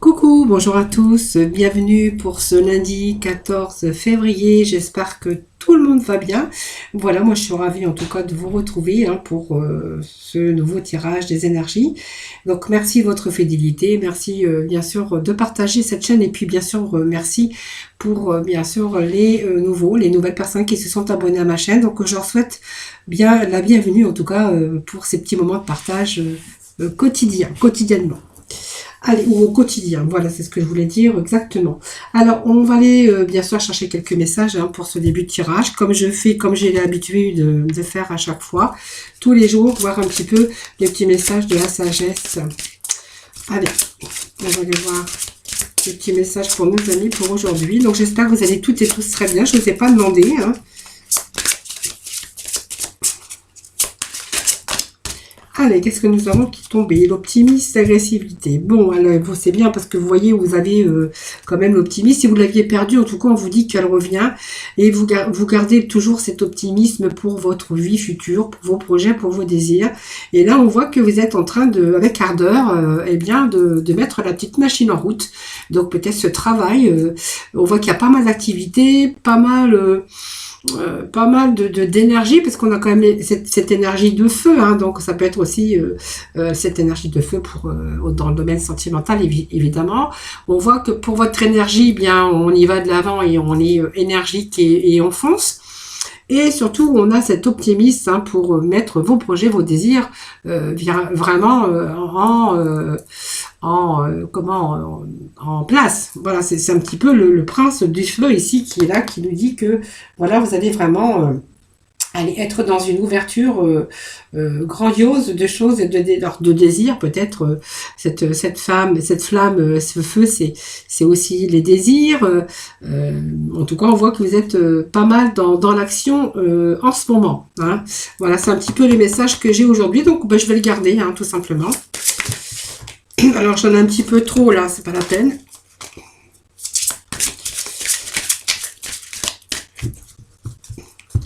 Coucou, bonjour à tous, bienvenue pour ce lundi 14 février, j'espère que tout le monde va bien. Voilà, moi je suis ravie en tout cas de vous retrouver pour ce nouveau tirage des énergies. Donc merci de votre fidélité, merci bien sûr de partager cette chaîne et puis bien sûr merci pour bien sûr les nouvelles personnes qui se sont abonnées à ma chaîne. Donc je leur souhaite bien la bienvenue en tout cas pour ces petits moments de partage quotidiennement. Allez, ou au quotidien, voilà, c'est ce que je voulais dire exactement. Alors, on va aller bien sûr chercher quelques messages pour ce début de tirage, comme j'ai l'habitude de faire à chaque fois, tous les jours, voir un petit peu les petits messages de la sagesse. Allez, on va aller voir les petits messages pour nos amis pour aujourd'hui. Donc, j'espère que vous allez toutes et tous très bien. Je ne vous ai pas demandé, Allez, qu'est-ce que nous avons qui tombé? L'optimisme, l'agressivité. Bon, alors, c'est bien parce que vous voyez, vous avez quand même l'optimisme. Si vous l'aviez perdu, en tout cas, on vous dit qu'elle revient. Et vous gardez toujours cet optimisme pour votre vie future, pour vos projets, pour vos désirs. Et là, on voit que vous êtes en train de, avec ardeur, de mettre la petite machine en route. Donc, peut-être ce travail. On voit qu'il y a pas mal d'activités, pas mal d'énergie parce qu'on a quand même cette énergie de feu, donc ça peut être aussi cette énergie de feu pour dans le domaine sentimental évidemment. On voit que pour votre énergie, bien on y va de l'avant et on est énergique et on fonce. Et surtout, on a cet optimisme pour mettre vos projets, vos désirs vraiment en place. Voilà, c'est un petit peu le prince du feu ici qui est là, qui nous dit que voilà, vous allez vraiment aller être dans une ouverture grandiose de choses et de désirs. Peut-être cette flamme, ce feu, c'est aussi les désirs. En tout cas, on voit que vous êtes pas mal dans l'action en ce moment. Voilà, c'est un petit peu les messages que j'ai aujourd'hui. Donc, je vais le garder, tout simplement. Alors, j'en ai un petit peu trop, là, c'est pas la peine.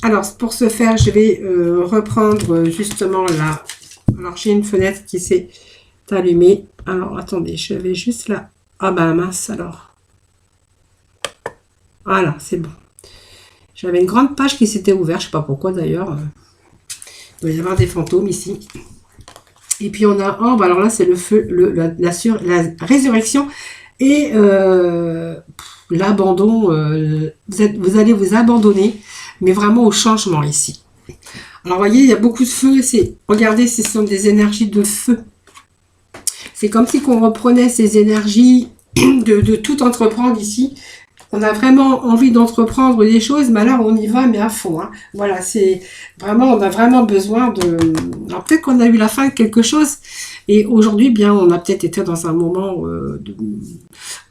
Alors, pour ce faire, je vais reprendre justement là. Alors, j'ai une fenêtre qui s'est allumée. Alors, attendez, je vais juste là. Ah bah mince, alors. Voilà, c'est bon. J'avais une grande page qui s'était ouverte, je sais pas pourquoi d'ailleurs. Il doit y avoir des fantômes ici. Et puis on a, alors là c'est le feu, la résurrection et l'abandon. Vous allez vous abandonner, mais vraiment au changement ici. Alors vous voyez, il y a beaucoup de feu. Regardez, ce sont des énergies de feu. C'est comme si on reprenait ces énergies de tout entreprendre ici. On a vraiment envie d'entreprendre des choses, mais alors on y va, mais à fond. Voilà, c'est vraiment, on a vraiment besoin de... Alors peut-être qu'on a eu la fin de quelque chose, et aujourd'hui, bien, on a peut-être été dans un moment où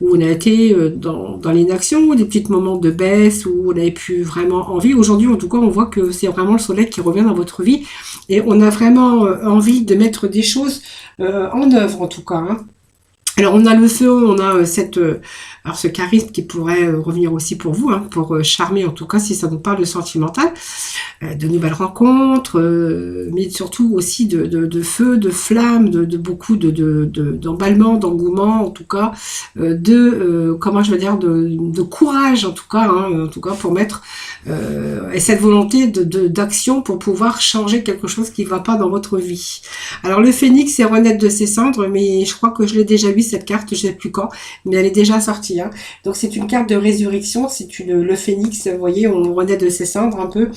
on a été dans l'inaction, des petits moments de baisse, où on n'avait plus vraiment envie. Aujourd'hui, en tout cas, on voit que c'est vraiment le soleil qui revient dans votre vie, et on a vraiment envie de mettre des choses en œuvre, en tout cas. Alors on a le feu, on a ce charisme qui pourrait revenir aussi pour vous, pour charmer en tout cas si ça vous parle de sentimental, de nouvelles rencontres, mais surtout aussi de feu, de flamme, de beaucoup d'emballement, d'engouement en tout cas, comment je veux dire, de courage en tout cas pour mettre et cette volonté d'action pour pouvoir changer quelque chose qui ne va pas dans votre vie. Alors le phénix c'est renaître de ses cendres, mais je crois que je l'ai déjà vu cette carte, je ne sais plus quand, mais elle est déjà sortie. Donc c'est une carte de résurrection, le phénix, vous voyez, on renaît de ses cendres un peu.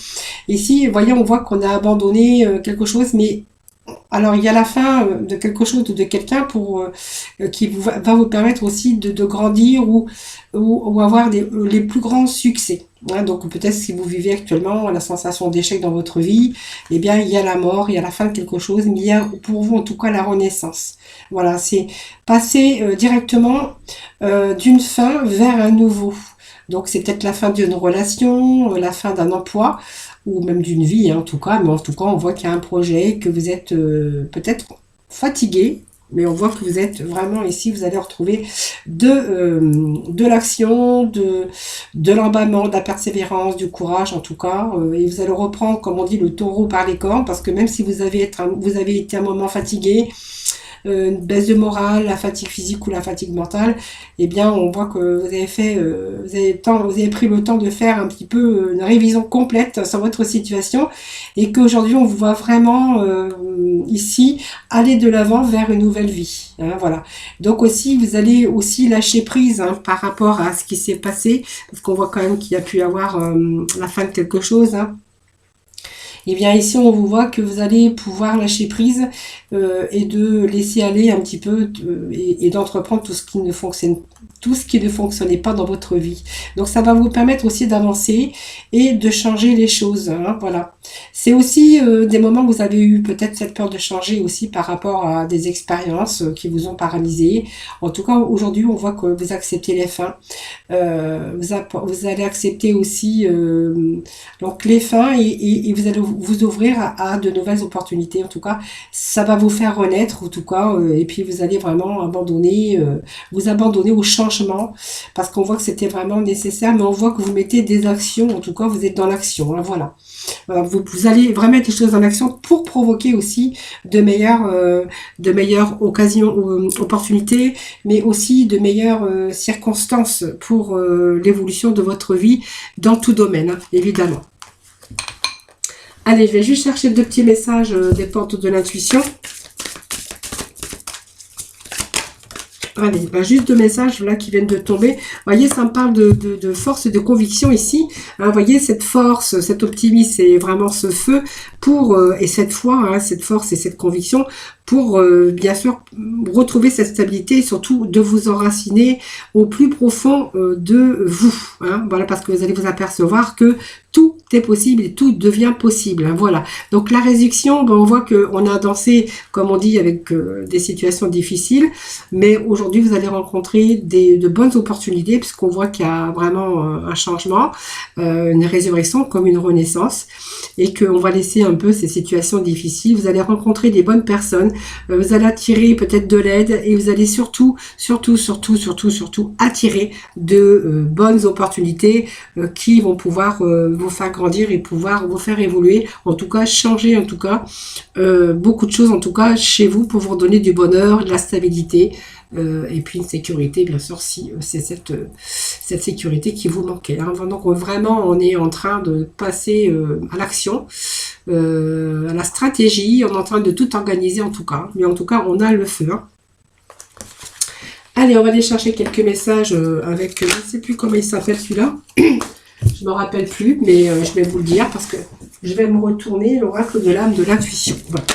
Ici, vous voyez, on voit qu'on a abandonné quelque chose, mais alors il y a la fin de quelque chose ou de quelqu'un qui va vous permettre aussi de grandir ou avoir les plus grands succès. Donc peut-être si vous vivez actuellement la sensation d'échec dans votre vie, eh bien il y a la mort, il y a la fin de quelque chose, mais il y a pour vous en tout cas la renaissance. Voilà, c'est passer directement d'une fin vers un nouveau. Donc c'est peut-être la fin d'une relation, la fin d'un emploi, ou même d'une vie en tout cas, mais en tout cas on voit qu'il y a un projet, que vous êtes peut-être fatigué, mais on voit que vous êtes vraiment ici, vous allez retrouver de l'action, de l'emballement, de la persévérance, du courage en tout cas, et vous allez reprendre, comme on dit, le taureau par les cornes, parce que même si vous avez été un moment fatigué, une baisse de morale, la fatigue physique ou la fatigue mentale, eh bien on voit que vous avez fait, vous avez pris le temps de faire un petit peu une révision complète sur votre situation et qu'aujourd'hui on vous voit vraiment ici aller de l'avant vers une nouvelle vie. Hein, voilà. Donc aussi vous allez aussi lâcher prise hein, par rapport à ce qui s'est passé, parce qu'on voit quand même qu'il y a pu y avoir la fin de quelque chose. Hein. Et bien ici on vous voit que vous allez pouvoir lâcher prise et de laisser aller un petit peu et d'entreprendre tout ce qui ne fonctionnait pas dans votre vie. Donc ça va vous permettre aussi d'avancer et de changer les choses. Hein, voilà. C'est aussi des moments où vous avez eu peut-être cette peur de changer aussi par rapport à des expériences qui vous ont paralysé. En tout cas aujourd'hui on voit que vous acceptez les fins. Vous allez accepter aussi donc les fins et vous allez vous ouvrir à de nouvelles opportunités. En tout cas, ça va vous faire renaître, en tout cas, et puis vous allez vraiment vous abandonner au changement, parce qu'on voit que c'était vraiment nécessaire, mais on voit que vous mettez des actions, en tout cas, vous êtes dans l'action, hein, voilà. Voilà, vous allez vraiment mettre les choses en action pour provoquer aussi de meilleures occasions, opportunités, mais aussi de meilleures circonstances pour l'évolution de votre vie dans tout domaine, hein, évidemment. Allez, je vais juste chercher deux petits messages des portes de l'intuition. Allez, bah juste deux messages là qui viennent de tomber. Vous voyez, ça me parle de force et de conviction ici. Hein, vous voyez, cette force, cet optimisme, c'est vraiment ce feu pour, et cette foi, hein, cette force et cette conviction pour, bien sûr, retrouver cette stabilité et surtout de vous enraciner au plus profond de vous. Hein, voilà, parce que vous allez vous apercevoir que tout est possible et tout devient possible. Hein, voilà. Donc la réduction, ben, on voit qu'on a dansé, comme on dit, avec des situations difficiles, mais aujourd'hui vous allez rencontrer de bonnes opportunités puisqu'on voit qu'il y a vraiment un changement, une résurrection comme une renaissance et qu'on va laisser un peu ces situations difficiles. Vous allez rencontrer des bonnes personnes, vous allez attirer peut-être de l'aide et vous allez surtout attirer de bonnes opportunités qui vont pouvoir vous faire grandir et pouvoir vous faire évoluer, en tout cas changer en tout cas beaucoup de choses en tout cas chez vous pour vous donner du bonheur, de la stabilité et puis une sécurité bien sûr si c'est cette sécurité qui vous manquait. Hein. Donc vraiment on est en train de passer à l'action, à la stratégie, on est en train de tout organiser en tout cas, mais en tout cas on a le feu. Hein. Allez, on va aller chercher quelques messages avec, je ne sais plus comment il s'appelle celui-là. Je ne me rappelle plus, mais je vais vous le dire parce que je vais me retourner l'oracle de l'âme de l'intuition. Voilà.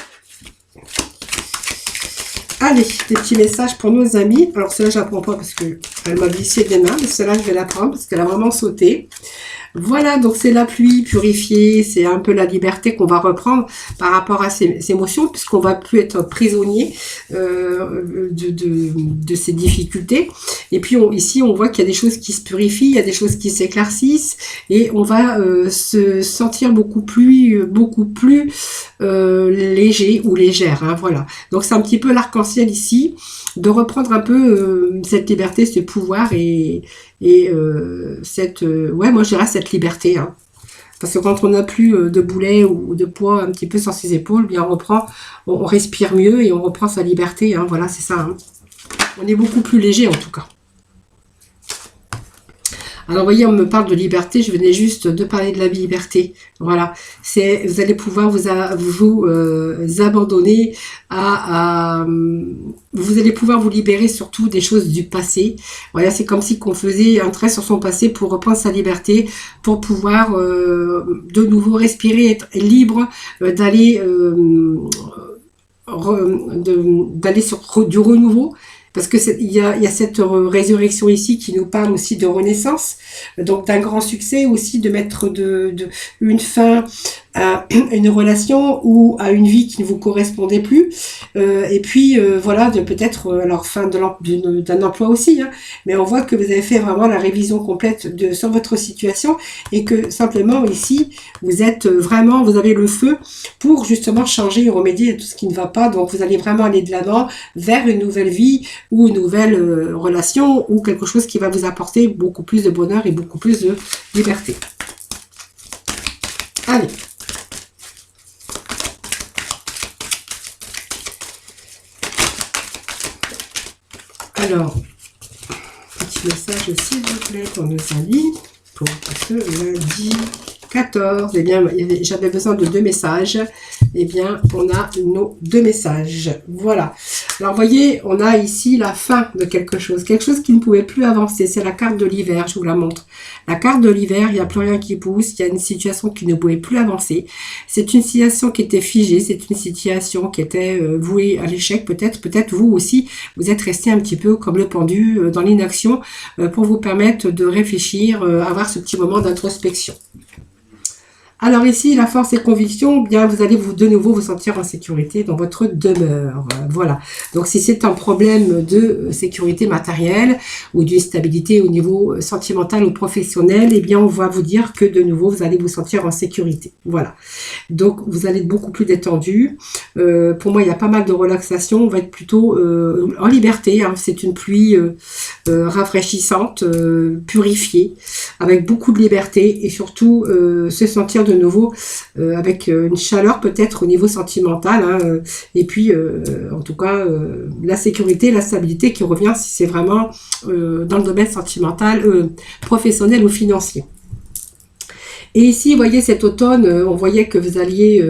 Allez, des petits messages pour nos amis. Alors celle-là, je ne la prends pas parce qu'elle m'a glissé des mains, mais celle-là, je vais la prendre parce qu'elle a vraiment sauté. Voilà, donc c'est la pluie purifiée, c'est un peu la liberté qu'on va reprendre par rapport à ces émotions, puisqu'on va plus être prisonnier de ces difficultés. Et puis ici, on voit qu'il y a des choses qui se purifient, il y a des choses qui s'éclaircissent, et on va se sentir beaucoup plus léger ou légère. Hein, voilà. Donc c'est un petit peu l'arc-en-ciel ici, de reprendre un peu cette liberté, ce pouvoir et moi je dirais cette liberté. Hein. Parce que quand on n'a plus de boulet ou de poids un petit peu sur ses épaules, bien on respire mieux et on reprend sa liberté. Hein. Voilà, c'est ça. Hein. On est beaucoup plus léger en tout cas. Alors, vous voyez, on me parle de liberté, je venais juste de parler de la liberté. Voilà, vous allez pouvoir vous abandonner vous allez pouvoir vous libérer surtout des choses du passé. Voilà, c'est comme si qu'on faisait un trait sur son passé pour reprendre sa liberté, pour pouvoir de nouveau respirer, être libre, d'aller sur du renouveau. Parce que il y a cette résurrection ici qui nous parle aussi de renaissance, donc d'un grand succès aussi, de mettre une fin à une relation ou à une vie qui ne vous correspondait plus, et puis voilà, de peut-être alors fin d'un emploi aussi, hein, mais on voit que vous avez fait vraiment la révision complète sur votre situation et que simplement ici vous avez le feu pour justement changer et remédier à tout ce qui ne va pas. Donc vous allez vraiment aller de l'avant vers une nouvelle vie ou une nouvelle relation ou quelque chose qui va vous apporter beaucoup plus de bonheur et beaucoup plus de liberté. Allez. Alors, petit message s'il vous plaît pour nos amis, pour ce lundi 14. Eh bien, j'avais besoin de 2 messages. Eh bien, on a nos 2 messages. Voilà. Alors, vous voyez, on a ici la fin de quelque chose qui ne pouvait plus avancer. C'est la carte de l'hiver, je vous la montre. La carte de l'hiver, il n'y a plus rien qui pousse. Il y a une situation qui ne pouvait plus avancer. C'est une situation qui était figée. C'est une situation qui était vouée à l'échec. Peut-être vous aussi, vous êtes resté un petit peu comme le pendu dans l'inaction pour vous permettre de réfléchir, avoir ce petit moment d'introspection. Alors ici, la force et conviction, bien vous allez de nouveau vous sentir en sécurité dans votre demeure. Voilà. Donc si c'est un problème de sécurité matérielle ou d'une stabilité au niveau sentimental ou professionnel, eh bien on va vous dire que de nouveau vous allez vous sentir en sécurité. Voilà. Donc vous allez être beaucoup plus détendu. Pour moi, il y a pas mal de relaxation. On va être plutôt en liberté. Hein. C'est une pluie rafraîchissante, purifiée, avec beaucoup de liberté et surtout se sentir de nouveau avec une chaleur peut-être au niveau sentimental hein, et puis en tout cas la sécurité, la stabilité qui revient si c'est vraiment dans le domaine sentimental, professionnel ou financier. Et ici, vous voyez, cet automne, on voyait que vous alliez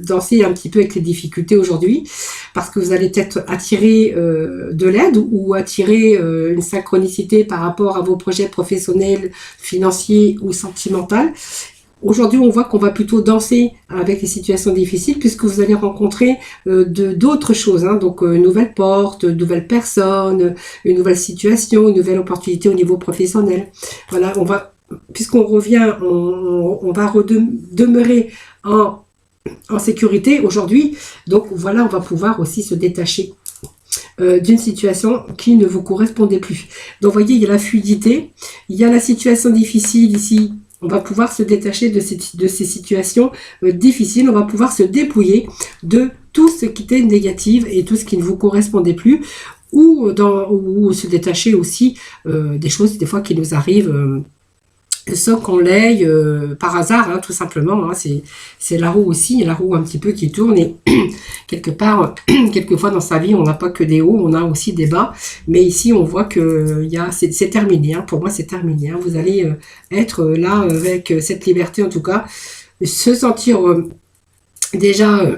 danser un petit peu avec les difficultés aujourd'hui, parce que vous allez peut-être attirer de l'aide ou attirer une synchronicité par rapport à vos projets professionnels, financiers ou sentimentaux. Aujourd'hui, on voit qu'on va plutôt danser avec les situations difficiles puisque vous allez rencontrer d'autres choses. Hein, donc, une nouvelle porte, de nouvelles personnes, une nouvelle situation, une nouvelle opportunité au niveau professionnel. Voilà, puisqu'on revient, on va demeurer en sécurité aujourd'hui. Donc, voilà, on va pouvoir aussi se détacher d'une situation qui ne vous correspondait plus. Donc, vous voyez, il y a la fluidité, il y a la situation difficile ici. On va pouvoir se détacher de ces situations difficiles. On va pouvoir se dépouiller de tout ce qui était négatif et tout ce qui ne vous correspondait plus. Ou se détacher aussi des choses, des fois, qui nous arrivent sans qu'on l'aille par hasard, hein, tout simplement. Hein. C'est la roue aussi, la roue un petit peu qui tourne. Et quelque part, quelquefois dans sa vie, on n'a pas que des hauts, on a aussi des bas. Mais ici, on voit que c'est terminé. Hein. Pour moi, c'est terminé. Hein. Vous allez être là avec cette liberté, en tout cas. Se sentir déjà...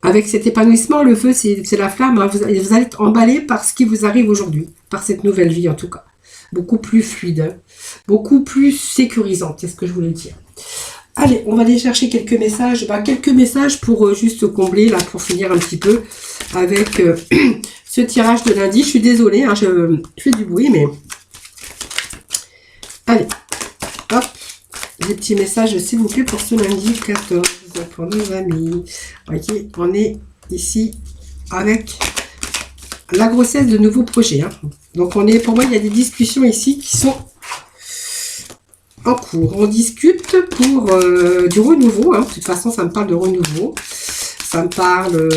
avec cet épanouissement, le feu, c'est la flamme. Hein. Vous allez être emballé par ce qui vous arrive aujourd'hui, par cette nouvelle vie, en tout cas. Beaucoup plus fluide, beaucoup plus sécurisante, c'est ce que je voulais dire. Allez, on va aller chercher quelques messages. Quelques messages pour juste combler, là, pour finir un petit peu avec ce tirage de lundi. Je suis désolée, hein, je fais du bruit, mais... Allez, hop, des petits messages, s'il vous plaît, pour ce lundi 14, pour nos amis. Ok, on est ici avec... la grossesse de nouveaux projets. Hein. Donc, pour moi, il y a des discussions ici qui sont en cours. On discute pour du renouveau. Hein. De toute façon, ça me parle de renouveau. Ça me parle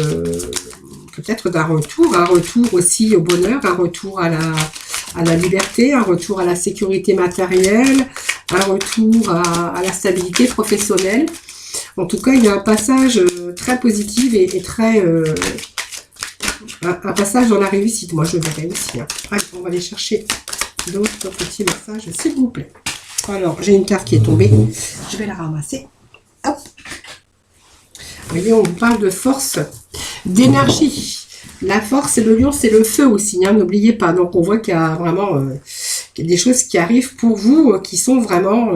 peut-être d'un retour. Un retour aussi au bonheur, un retour à la liberté, un retour à la sécurité matérielle, un retour à la stabilité professionnelle. En tout cas, il y a un passage très positif et très... un passage dans la réussite, moi je verrai aussi. Hein. Allez, on va aller chercher d'autres petits messages, s'il vous plaît. Alors, j'ai une carte qui est tombée. Je vais la ramasser. Hop. Vous voyez, on parle de force, d'énergie. La force et le lion, c'est le feu aussi. Hein, n'oubliez pas. Donc, on voit qu'il y a vraiment des choses qui arrivent pour vous qui sont vraiment...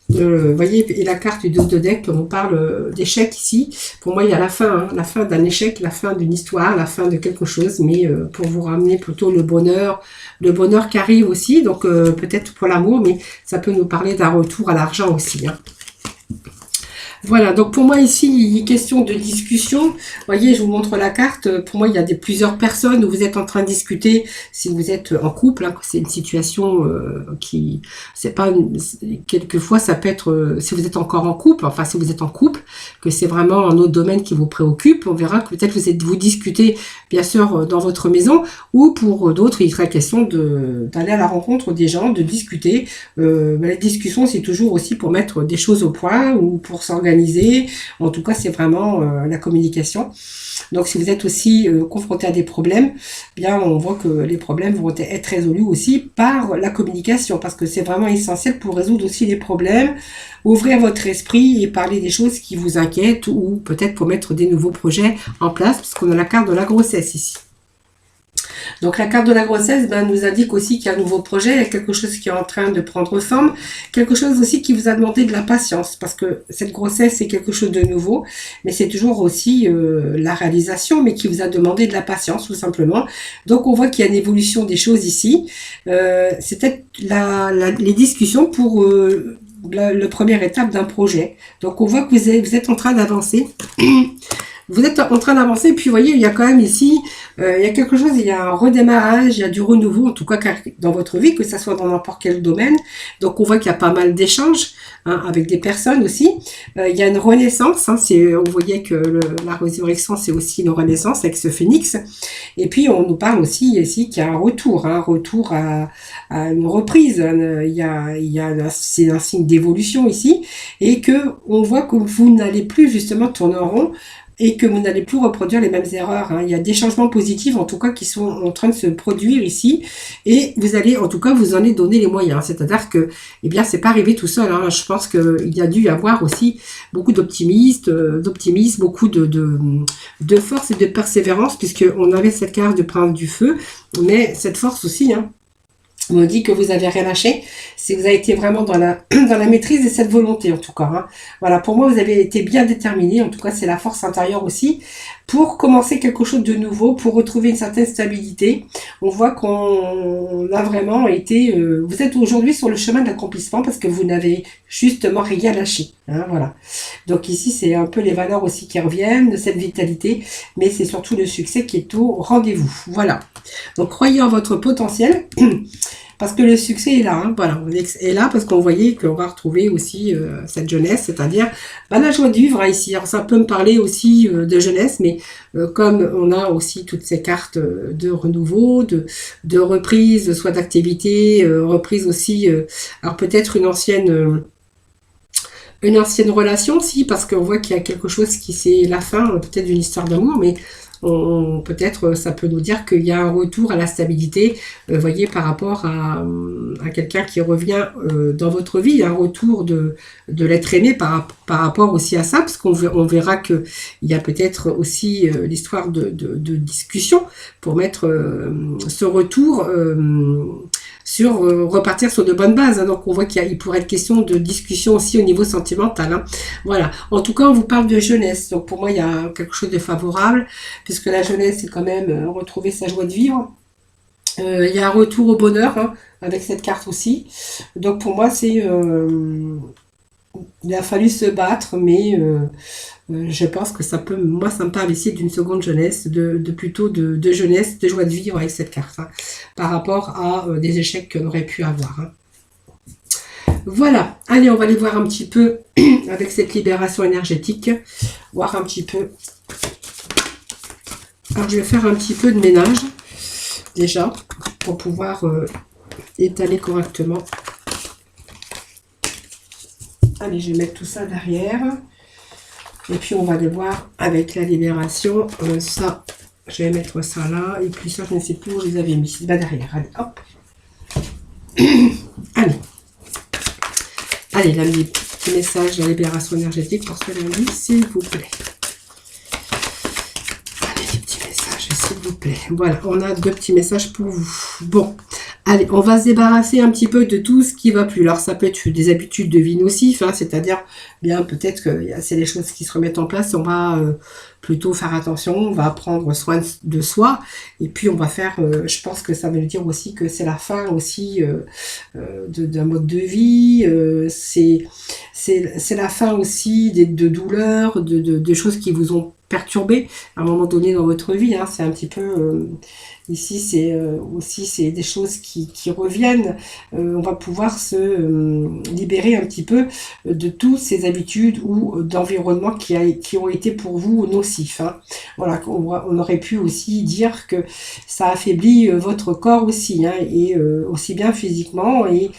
vous voyez, et la carte du 2 de deck, on parle d'échec ici. Pour moi, il y a la fin d'un échec, la fin d'une histoire, la fin de quelque chose, mais pour vous ramener plutôt le bonheur qui arrive aussi, donc peut-être pour l'amour, mais ça peut nous parler d'un retour à l'argent aussi. Hein. Voilà, donc pour moi ici, il est question de discussion. Vous voyez, je vous montre la carte. Pour moi, il y a plusieurs personnes où vous êtes en train de discuter. Si vous êtes en couple, hein, c'est une situation qui... c'est pas... quelquefois, ça peut être... si vous êtes encore en couple, enfin, si vous êtes en couple, que c'est vraiment un autre domaine qui vous préoccupe, on verra que peut-être vous discutez, bien sûr, dans votre maison, ou pour d'autres, il serait question d'aller à la rencontre des gens, de discuter. La discussion, c'est toujours aussi pour mettre des choses au point ou pour s'organiser s'organiser. En tout cas, c'est vraiment la communication. Donc, si vous êtes aussi confronté à des problèmes, bien, on voit que les problèmes vont être résolus aussi par la communication, parce que c'est vraiment essentiel pour résoudre aussi les problèmes, ouvrir votre esprit et parler des choses qui vous inquiètent, ou peut-être pour mettre des nouveaux projets en place, parce qu'on a la carte de la grossesse ici. Donc la carte de la grossesse nous indique aussi qu'il y a un nouveau projet, il y a quelque chose qui est en train de prendre forme, quelque chose aussi qui vous a demandé de la patience, parce que cette grossesse c'est quelque chose de nouveau, mais c'est toujours aussi la réalisation, mais qui vous a demandé de la patience tout simplement. Donc on voit qu'il y a une évolution des choses ici. C'est peut-être les discussions pour la première étape d'un projet. Donc on voit que vous êtes en train d'avancer. Vous êtes en train d'avancer, puis vous voyez, il y a quand même ici, il y a quelque chose, il y a un redémarrage, il y a du renouveau, en tout cas dans votre vie, que ça soit dans n'importe quel domaine. Donc on voit qu'il y a pas mal d'échanges avec des personnes aussi. Il y a une renaissance, vous voyez que la résurrection, c'est aussi une renaissance avec ce phénix. Et puis on nous parle aussi ici qu'il y a un retour à une reprise. C'est un signe d'évolution ici, et que on voit que vous n'allez plus justement tourner en rond, et que vous n'allez plus reproduire les mêmes erreurs. Il y a des changements positifs, en tout cas, qui sont en train de se produire ici, et vous allez, en tout cas, vous en êtes donné les moyens. C'est-à-dire que, eh bien, c'est pas arrivé tout seul. Je pense qu'il y a dû y avoir aussi beaucoup d'optimisme, beaucoup de force et de persévérance, puisqu'on avait cette carte de prince du feu, mais cette force aussi, on me dit que vous avez rien lâché, c'est que vous avez été vraiment dans la maîtrise de cette volonté, en tout cas. Voilà, pour moi, vous avez été bien déterminé, en tout cas, c'est la force intérieure aussi, pour commencer quelque chose de nouveau, pour retrouver une certaine stabilité. On voit qu'on a vraiment été... vous êtes aujourd'hui sur le chemin de l'accomplissement, parce que vous n'avez justement rien lâché. Voilà. Donc ici, c'est un peu les valeurs aussi qui reviennent, de cette vitalité, mais c'est surtout le succès qui est au rendez-vous. Voilà. Donc, croyez en votre potentiel, parce que le succès est là. Voilà, est là parce qu'on voyait qu'on va retrouver aussi cette jeunesse, c'est-à-dire la joie de vivre ici. Alors, ça peut me parler aussi de jeunesse, mais comme on a aussi toutes ces cartes de renouveau, de reprise, soit d'activité, reprise aussi, alors peut-être une ancienne relation aussi, parce qu'on voit qu'il y a quelque chose qui c'est la fin, peut-être d'une histoire d'amour, mais peut-être ça peut nous dire qu'il y a un retour à la stabilité, voyez, par rapport à quelqu'un qui revient dans votre vie, un retour de l'être aimé par rapport aussi à ça, parce qu'on verra qu'il y a peut-être aussi l'histoire de discussion pour mettre ce retour repartir sur de bonnes bases. Donc on voit qu'il pourrait être question de discussion aussi au niveau sentimental. Voilà. En tout cas, on vous parle de jeunesse. Donc pour moi, il y a quelque chose de favorable, puisque la jeunesse, c'est quand même retrouver sa joie de vivre. Il y a un retour au bonheur avec cette carte aussi. Donc pour moi, c'est... il a fallu se battre, mais je pense que ça peut... Moi, ça me parle ici d'une seconde jeunesse, plutôt de jeunesse, de joie de vivre avec cette carte, par rapport à des échecs qu'on aurait pu avoir. Voilà. Allez, on va aller voir un petit peu avec cette libération énergétique, voir un petit peu... Alors, je vais faire un petit peu de ménage, déjà, pour pouvoir étaler correctement. Allez, je vais mettre tout ça derrière. Et puis, on va aller voir avec la libération. Ça, je vais mettre ça là. Et puis ça, je ne sais plus où je les avais mis. C'est derrière. Allez, hop. Allez. Allez, là, les petits messages de la libération énergétique pour ce lundi, s'il vous plaît. Allez, les petits messages, s'il vous plaît. Voilà, on a 2 petits messages pour vous. Bon. Allez, on va se débarrasser un petit peu de tout ce qui va plus. Alors, ça peut être des habitudes de vie nocives, c'est-à-dire, bien, peut-être que c'est des choses qui se remettent en place. On va plutôt faire attention, on va prendre soin de soi. Et puis, on va faire, je pense que ça veut dire aussi que c'est la fin aussi d'un mode de vie. C'est la fin aussi de douleurs, de choses qui vous ont perturbé à un moment donné dans votre vie. C'est un petit peu... Ici, c'est aussi des choses qui reviennent. On va pouvoir se libérer un petit peu de toutes ces habitudes ou d'environnements qui ont été pour vous nocifs. Voilà, on aurait pu aussi dire que ça affaiblit votre corps aussi, et aussi bien physiquement et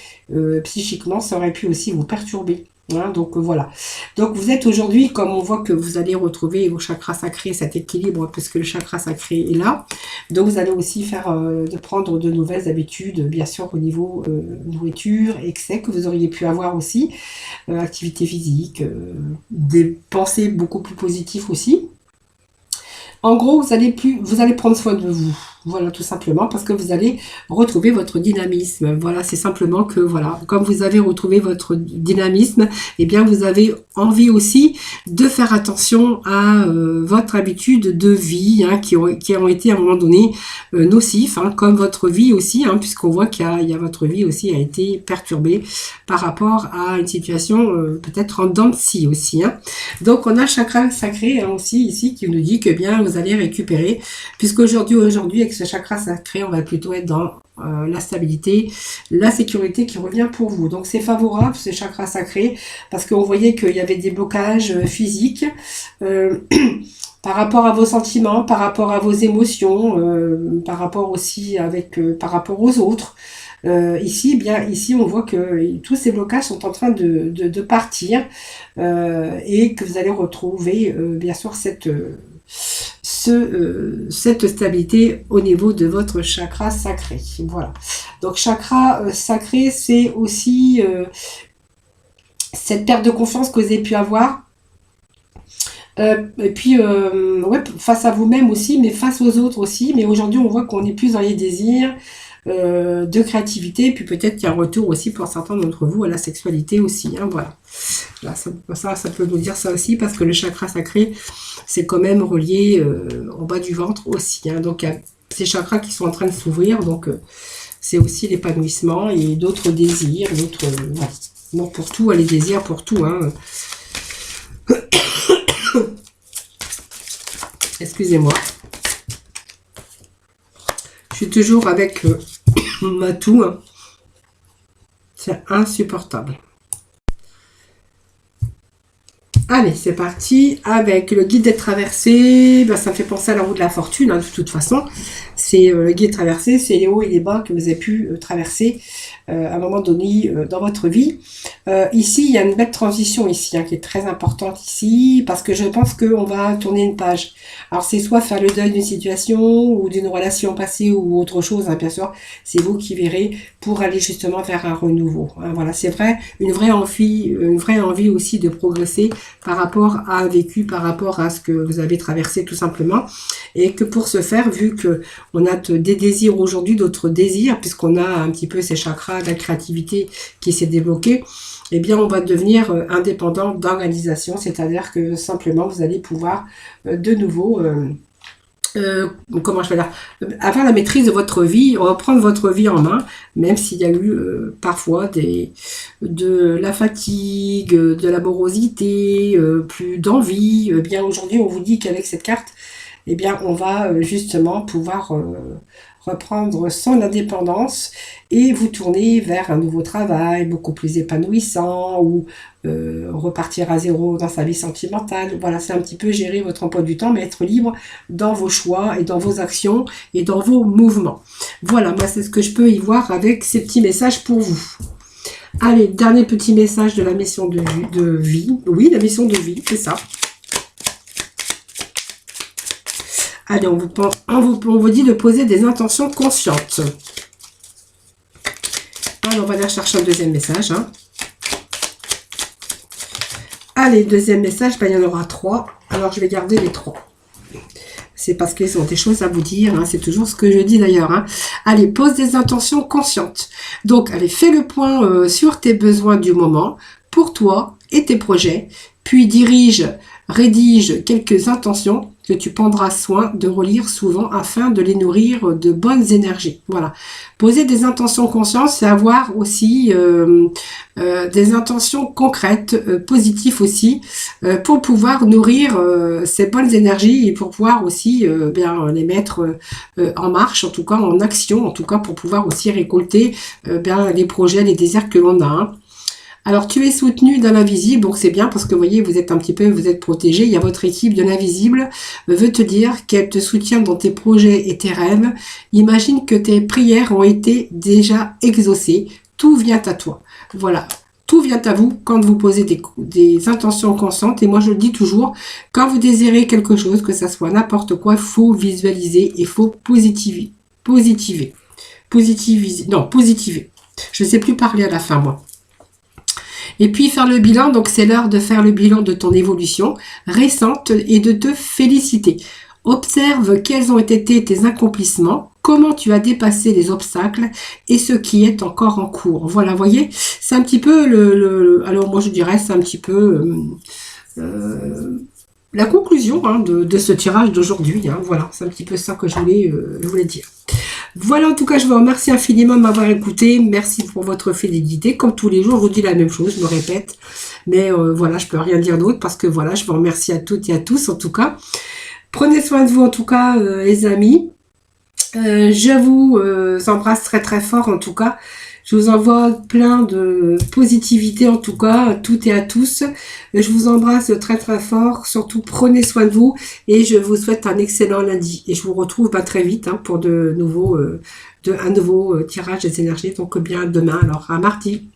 psychiquement, ça aurait pu aussi vous perturber. Hein, donc voilà. Donc vous êtes aujourd'hui, comme on voit que vous allez retrouver vos chakras sacrés, cet équilibre, parce que le chakra sacré est là. Donc vous allez aussi faire de prendre de nouvelles habitudes, bien sûr au niveau nourriture, excès que vous auriez pu avoir aussi, activité physique, des pensées beaucoup plus positives aussi. En gros, vous allez prendre soin de vous. Voilà, tout simplement, parce que vous allez retrouver votre dynamisme. Voilà, c'est simplement que, voilà, comme vous avez retrouvé votre dynamisme, eh bien, vous avez envie aussi de faire attention à votre habitude de vie, hein, qui ont été à un moment donné nocifs, hein, comme votre vie aussi, hein, puisqu'on voit qu'il y a votre vie aussi a été perturbée par rapport à une situation peut-être en dents de scie aussi. Hein. Donc, on a le chakra sacré hein, aussi ici qui nous dit que bien vous allez récupérer, puisqu'aujourd'hui, avec ce chakra sacré, on va plutôt être dans la stabilité, la sécurité qui revient pour vous. Donc c'est favorable ce chakra sacré parce qu'on voyait qu'il y avait des blocages physiques par rapport à vos sentiments, par rapport à vos émotions, par rapport aussi par rapport aux autres. Ici, on voit que tous ces blocages sont en train de partir et que vous allez retrouver bien sûr cette stabilité au niveau de votre chakra sacré. Voilà. Donc chakra sacré, c'est aussi cette perte de confiance que vous avez pu avoir. Et puis, ouais, face à vous-même aussi, mais face aux autres aussi. Mais aujourd'hui, on voit qu'on est plus dans les désirs de créativité. Puis peut-être qu'il y a un retour aussi pour certains d'entre vous à la sexualité aussi. Hein, voilà. Là, ça peut nous dire ça aussi parce que le chakra sacré, c'est quand même relié en bas du ventre aussi. Hein, donc, il y a ces chakras qui sont en train de s'ouvrir. Donc, c'est aussi l'épanouissement et d'autres désirs. Voilà. Donc, pour tout, les désirs pour tout. Hein. Excusez-moi. Je suis toujours avec ma toux. Hein. C'est insupportable. Allez, c'est parti. Avec le guide des traversées, ben, ça me fait penser à la roue de la fortune, hein, de toute façon. C'est le guide traversé, c'est les hauts et les bas que vous avez pu traverser à un moment donné dans votre vie. Ici, il y a une belle transition ici, hein, qui est très importante ici, parce que je pense qu'on va tourner une page. Alors, c'est soit faire le deuil d'une situation ou d'une relation passée ou autre chose, hein, bien sûr. C'est vous qui verrez pour aller justement vers un renouveau. Hein, voilà, c'est vrai, une vraie envie aussi de progresser par rapport à un vécu, par rapport à ce que vous avez traversé tout simplement. Et que pour ce faire, vu que on a des désirs aujourd'hui, d'autres désirs, puisqu'on a un petit peu ces chakras de la créativité qui s'est débloqué, eh bien on va devenir indépendant d'organisation, c'est-à-dire que simplement vous allez pouvoir de nouveau comment je vais dire, avoir la maîtrise de votre vie, reprendre votre vie en main, même s'il y a eu parfois de la fatigue, de la morosité, plus d'envie. Bien aujourd'hui, on vous dit qu'avec cette carte, eh bien, on va justement pouvoir reprendre son indépendance et vous tourner vers un nouveau travail beaucoup plus épanouissant ou repartir à zéro dans sa vie sentimentale. Voilà, c'est un petit peu gérer votre emploi du temps, mais être libre dans vos choix et dans vos actions et dans vos mouvements. Voilà, moi c'est ce que je peux y voir avec ces petits messages pour vous. Allez, dernier petit message de la mission de vie. Oui, la mission de vie, c'est ça. Allez, on vous dit de poser des intentions conscientes. Alors, on va aller chercher un deuxième message. Hein. Allez, deuxième message, ben, il y en aura 3. Alors, je vais garder les 3. C'est parce qu'ils ont des choses à vous dire. Hein. C'est toujours ce que je dis d'ailleurs. Hein. Allez, pose des intentions conscientes. Donc, allez, fais le point sur tes besoins du moment, pour toi et tes projets. Puis rédige quelques intentions que tu prendras soin de relire souvent afin de les nourrir de bonnes énergies. Voilà. Poser des intentions conscientes, c'est avoir aussi des intentions concrètes, positives aussi, pour pouvoir nourrir ces bonnes énergies et pour pouvoir aussi bien les mettre en marche, en tout cas en action, en tout cas pour pouvoir aussi récolter bien les projets, les désirs que l'on a. Hein. Alors, tu es soutenu dans l'invisible, donc c'est bien parce que, vous voyez, vous êtes protégé. Il y a votre équipe de l'invisible, veut te dire qu'elle te soutient dans tes projets et tes rêves. Imagine que tes prières ont été déjà exaucées. Tout vient à toi. Voilà. Tout vient à vous quand vous posez des intentions conscientes. Et moi, je le dis toujours, quand vous désirez quelque chose, que ça soit n'importe quoi, il faut visualiser, il faut positiver. Positiver. Positiver. Je ne sais plus parler à la fin, moi. Et puis, faire le bilan. Donc, c'est l'heure de faire le bilan de ton évolution récente et de te féliciter. Observe quels ont été tes accomplissements, comment tu as dépassé les obstacles et ce qui est encore en cours. Voilà, vous voyez, c'est un petit peu alors moi je dirais c'est un petit peu la conclusion de ce tirage d'aujourd'hui. Voilà, c'est un petit peu ça que je voulais dire. Voilà, en tout cas, je vous remercie infiniment de m'avoir écouté. Merci pour votre fidélité. Comme tous les jours, je vous dis la même chose, je me répète. Mais voilà, je peux rien dire d'autre parce que voilà, je vous remercie à toutes et à tous en tout cas. Prenez soin de vous en tout cas, les amis. Je vous embrasse très très fort en tout cas. Je vous envoie plein de positivité en tout cas, à toutes et à tous. Je vous embrasse très très fort. Surtout prenez soin de vous et je vous souhaite un excellent lundi. Et je vous retrouve très vite pour un nouveau tirage des énergies. Donc bien demain, alors à mardi.